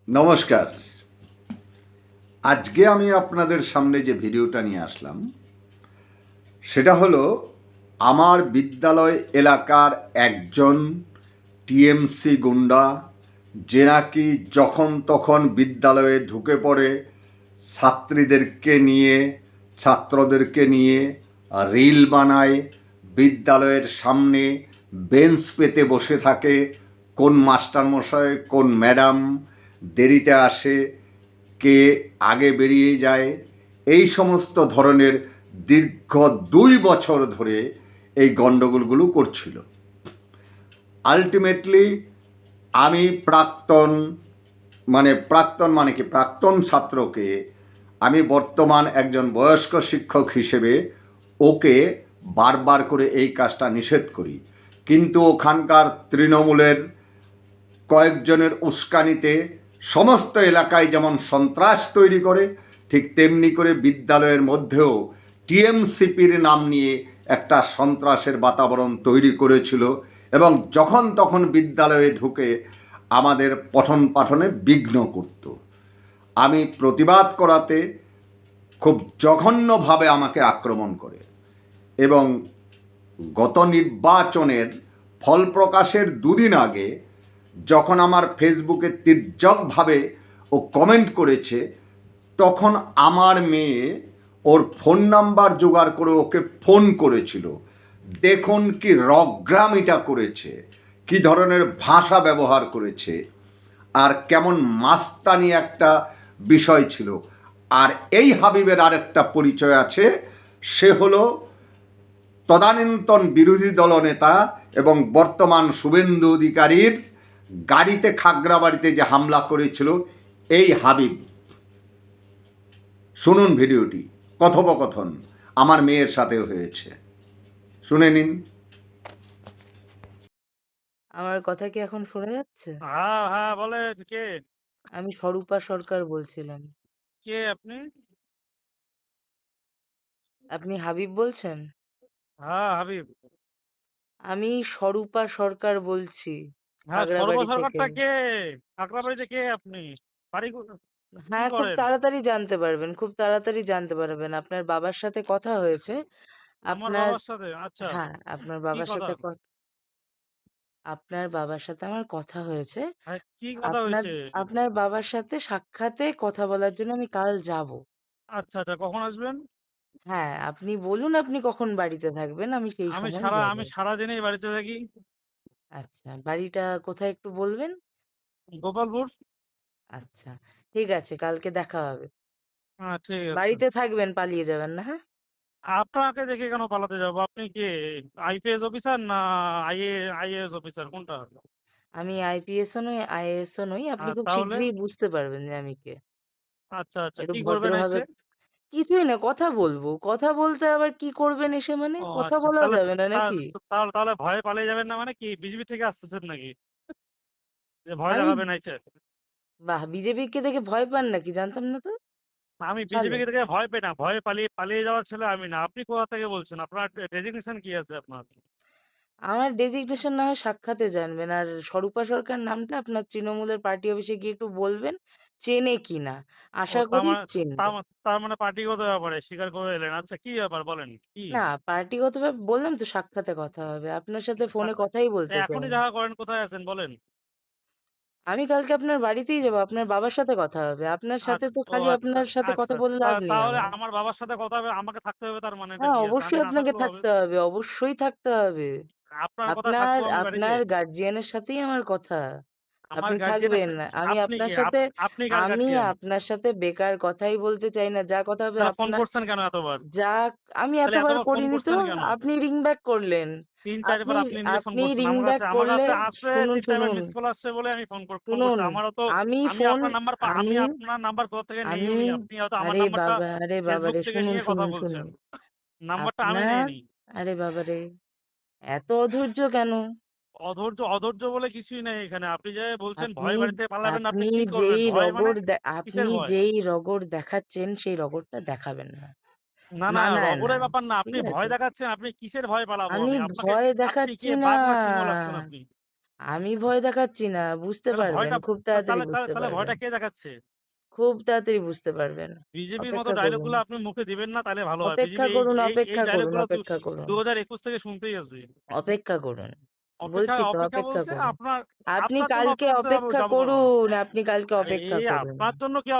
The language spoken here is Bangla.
নমস্কার। আজকে আমি আপনাদের সামনে যে ভিডিওটা নিয়ে আসলাম সেটা হলো আমার বিদ্যালয় এলাকার একজন টিএমসি গুন্ডা, যে নাকি যখন তখন বিদ্যালয়ে ঢুকে পড়ে, ছাত্রীদেরকে নিয়ে ছাত্রদেরকে নিয়ে রিল বানায়, বিদ্যালয়ের সামনে বেঞ্চ পেতে বসে থাকে, কোন মাস্টারমশাই কোন ম্যাডাম দেরিতে আসে, কে আগে বেরিয়ে যায়, এই সমস্ত ধরনের দীর্ঘ 2 বছর ধরে এই গণ্ডগোলগুলো করছিল। আলটিমেটলি আমি প্রাক্তন ছাত্রকে, আমি বর্তমান একজন বয়স্ক শিক্ষক হিসেবে ওকে বারবার করে এই কাজটা নিষেধ করি, কিন্তু ওখানকার তৃণমূলের কয়েকজনের উস্কানিতে সমস্ত এলাকায় যেমন সন্ত্রাস তৈরি করে, ঠিক তেমনি করে বিদ্যালয়ের মধ্যেও টিএমসিপির নাম নিয়ে একটা সন্ত্রাসের বাতাবরণ তৈরি করেছিল এবং যখন তখন বিদ্যালয়ে ঢুকে আমাদের পঠন পাঠনে বিঘ্ন করত। আমি প্রতিবাদ করাতে খুব জঘন্যভাবে আমাকে আক্রমণ করে এবং গত নির্বাচনের ফল প্রকাশের 2 দিন আগে যখন আমার ফেসবুকে তির্যকভাবে ও কমেন্ট করেছে, তখন আমার মেয়ে ওর ফোন নাম্বার জোগাড় করে ওকে ফোন করেছিল। দেখুন কি রগ্রামিটা করেছে, কি ধরনের ভাষা ব্যবহার করেছে, আর কেমন মাস্তানি একটা বিষয় ছিল। আর এই হাবিবের আরেকটা পরিচয় আছে, সে হলো তদানীন্তন বিরোধী দলনেতা এবং বর্তমান শুভেন্দু অধিকারীর গাড়িতে, খাগড়াবাড়িতে যে হামলা করেছিল এই হাবিব। শুনুন ভিডিওটি, কথোপকথন আমার মেয়ের সাথে হয়েছে, শুনে নিন। আমার কথা কি এখন শোনা যাচ্ছে? হ্যাঁ হ্যাঁ, বলেন কে? আমি স্বরূপা সরকার বলছিলাম। কে আপনি? আপনি হাবিব বলছেন? হ্যাঁ হাবিব। আমি স্বরূপা সরকার বলছি, হ্যাঁ, সর্ব খাগড়াবাড়ি থেকে। সরকারটা কে? কাকড়াবাড়িতে কে আপনি? বাড়ি কি হ্যাঁ, খুব করেন? তাড়াতাড়ি জানতে পারবেন, খুব তাড়াতাড়ি জানতে পারবেন। আপনার বাবার সাথে কথা হয়েছে। আমার আপনার বাবার সাথে? আচ্ছা, হ্যাঁ, আপনার কি বাবার কথা? সাথে আপনার বাবার সাথে আমার কথা হয়েছে। হ্যাঁ, কি কথা আপনার হয়েছে? আপনার বাবার সাথে সাক্ষাতে কথা বলার জন্য আমি কাল যাব। আচ্ছা আচ্ছা, কখন আসবেন? হ্যাঁ, আপনি বলুন আপনি কখন বাড়িতে থাকবেন, আমি সেই সময় যাব। আমি সারাদিনই বাড়িতে থাকি। আচ্ছা, বাড়িটা কোথায় একটু বলবেন? গোপালপুর। আচ্ছা, ঠিক আছে, কালকে দেখা হবে। হ্যাঁ ঠিক আছে। বাড়িতে থাকবেন, পালিয়ে যাবেন না, হ্যাঁ? আপনাকে দেখে কেন পালাতে যাবো? আপনি কে? আইপিএস অফিসার না আইএএস অফিসার, কোনটা? আমি আইপিএস ও নই, আইএএস ও নই। আপনি খুব তাহলে? শীঘ্রই বুঝতে পারবেন যে আমি কে। আচ্ছা আচ্ছা, একটু কি করবেন ভদ্রভাবে এসে? কিছুই না, কথা বলবো। কথা বলতে আবার কি করবেন এসে মানে? ও কথা আচ্ছা, বলা তাহলে যাবে না নাকি? তাহলে তাহলে তাহলে ভয়ে পালিয়ে যাবেন না, মানে কি বিজেপি থেকে আসতেছেন নাকি? যে ভয় আমি দেখাবেন আইছে? বাহ, বিজেপি কে দেখে ভয় পান নাকি? জানতাম না তো। আমি ভালো। বিজেপি থেকে ভয় পাই না, ভয়ে পালিয়ে পালিয়ে যাওয়ার ছেলে আমি না। আপনি কোথা থেকে বলছেন? আপনার ডেজিগনেশন কি আছে আপনার? আমার ডেজিগনেশন না হয় সাক্ষাতে জানবেন। আর স্বরূপা সরকার নামটা আপনার তৃণমূলের পার্টি অফিসে গিয়ে একটু বলবেন, চেনে কিনা। ও আশা তার করি মানে চেনবে। তার মানে পার্টিগত ব্যাপারে স্বীকার করে এলেন। আচ্ছা, কি ব্যাপার বলেন কি? না, পার্টিগতভাবে বললাম তো, সাক্ষাতে কথা হবে। আপনার সাথে ফোনে কথাই বলতে চাই এখনই না। দেখা করেন, কোথায় আছেন বলেন? আমি কালকে আপনার বাড়িতেই যাবো, আপনার বাবার সাথে কথা হবে। আপনার সাথে আচ্ছা, তো ও খালি আচ্ছা আপনার সাথে কথা আচ্ছা, বলে লাভ নেই তাহলে আমার। আমার বাবার সাথে কথা হবে, আমাকে থাকতে হবে, তার মানেটা হ্যাঁ, কি আছে? আমি অবশ্যই না আপনাকে থাকলেও হবে? থাকতে হবে, অবশ্যই থাকতে হবে। আপনার কথা আপনার থাকবো আমি বাড়িতে? আপনার গার্জিয়ানের সাথেই আমার কথা। আমার আপনি গার্জিয়ানের থাকবেন। আমি আপনি আপনার কি সাথে আপনি কার আমি গার্জিয়ান? আপনার সাথে বেকার কথাই বলতে চাই না। যা কথা হবে তাহলে ফোন আপনার করছেন কেন এতবার? যা আমি তাহলে এতবার এতবার ফোন করিনি তো। করছেন কেন? আপনি রিং ব্যাক করলেন। 3-4 বার আপনি আপনি নিজে ফোন আপনি করছেন। রিং ব্যাক আমার করলে কাছে আসছে শুনুন, 3-4 বার শুনুন, মিস কল আসছে বলে আমি ফোন শুনুন। করছি। আমারও তো আমি আমি ফোন আপনার নাম্বার আমি আমি আপনার নাম্বার কোথা থেকে আমি নেইওনি। আপনি হয়তো আমার আরে নাম্বারটা বাবা, আরে ফেসবুক বাবারে, থেকে শুনুন, নিয়ে কথা শুনুন, বলছেন। শুনুন। নাম্বারটা আমি আপনার নেইনি। আরে বাবারে, এত অধৈর্য কেন? অধৈর্য বলে কিছুই নেই এখানে। আপনি যে বলছেন আপনি ভয় বাড়িতে পালাবেন, আপনি আপনি কি করবেন? যেই ভয় মানে রগড় কিসের আপনি ভয়? যেই রগড় দেখাচ্ছেন সেই রগড়টা দেখাবেন না। না না, মানায় না। রগরের ব্যাপার না। ঠিক আপনি আছে? ভয় দেখাচ্ছেন। আপনি কিসের ভয় পালাবো আমি আমি? আপনাকে ভয় আপনি কি দেখাচ্ছি না। বাঘ না সিংহ লাগছেন আপনি? আমি ভয় দেখাচ্ছি না, বুঝতে তাহলে পারবেন, ভয়টা খুব তা- তাড়াতাড়ি তাহলে তাহলে বুঝতে তাহলে পারবেন, ভয়টা কে দেখাচ্ছে? খুব তাড়াতাড়ি বুঝতে পারবেন। বিজেপির মতো অপেক্ষা ডায়লগ করুন, গুলো আপনি মুখে দিবেন না, তাহলে ভালো হয়। অপেক্ষা বিজেপি এই করুন, এই এই অপেক্ষা ডায়লগ করুন, গুলো অপেক্ষা করুন, 2021 থেকে শুনতেই আছি। অপেক্ষা করুন। অপেক্ষা বলছি তো অপেক্ষা অপেক্ষা বলতে করুন। আপনার আপনি আপনার জন্য কালকে অপেক্ষা করতে অপেক্ষা যাবো কেন? করুন, আপনি কালকে আরে অপেক্ষা করুন। আপনার জন্য কি